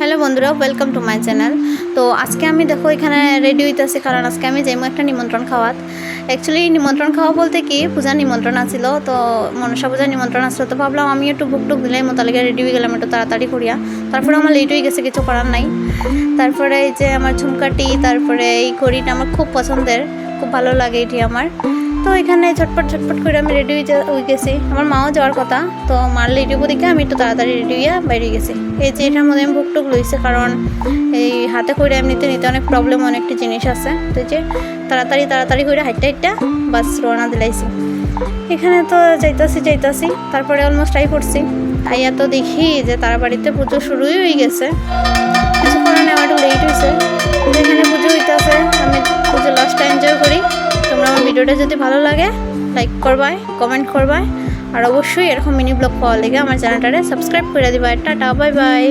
Hello বন্ধুরা, welcome to my channel. তো আজকে আমি দেখো এখানে রেডি হইতেছি, কারণ আজকে আমি যাইমো একটা নিমন্ত্রণ খাওয়াত। অ্যাকচুয়ালি নিমন্ত্রণ খাওয়া বলতে কি, পূজার নিমন্ত্রণ আছিল, তো মনসা পূজার নিমন্ত্রণ আসলো। তো ভাবলাম আমি একটু বুক টুক দিলাই মোতালিকা রেডি হয়ে গেলাম একটু তাড়াতাড়ি করিয়া। তারপরে আমার লেট হয়ে গেছে, কিছু করার নাই। তারপরে এই যে আমার ঝুমকাটি, তারপরে এই ঘড়িটা আমার খুব পছন্দের, খুব ভালো লাগে এটি আমার। তো এখানে ঝটপট করে আমি রেডি হয়ে গেছি। আমার মাও যাওয়ার কথা, তো মার লেট হইব দেখে আমি একটু তাড়াতাড়ি রেডি হইয়া বাইরে গেছি। এই যে এটার মধ্যে আমি বুক টুক লইছি, কারণ এই হাতে করে এমনিতে নিতে অনেক প্রবলেম, অনেকটা জিনিস আছে। তো এই যে তাড়াতাড়ি করে হাইটটা বাস রওনা দিলাইছি। এখানে তো যাইতাছি, তারপরে অলমোস্ট করছি। আইয়া তো দেখি যে তার বাড়িতে পুজো শুরুই হয়ে গেছে। কিছু করার নেই, আমার একটু লেট হয়েছে। এখানে পুজো হইতেছে, আমি পুজো লাস্টটা এনজয় করি। তোমরা আমার ভিডিওটা যদি ভালো লাগে লাইক করবাই, কমেন্ট করবাই, আর অবশ্যই এরকম মিনি ব্লগ পাওয়া লেগে আমার চ্যানেলটারে সাবস্ক্রাইব করে দিবা। Tata, bye bye.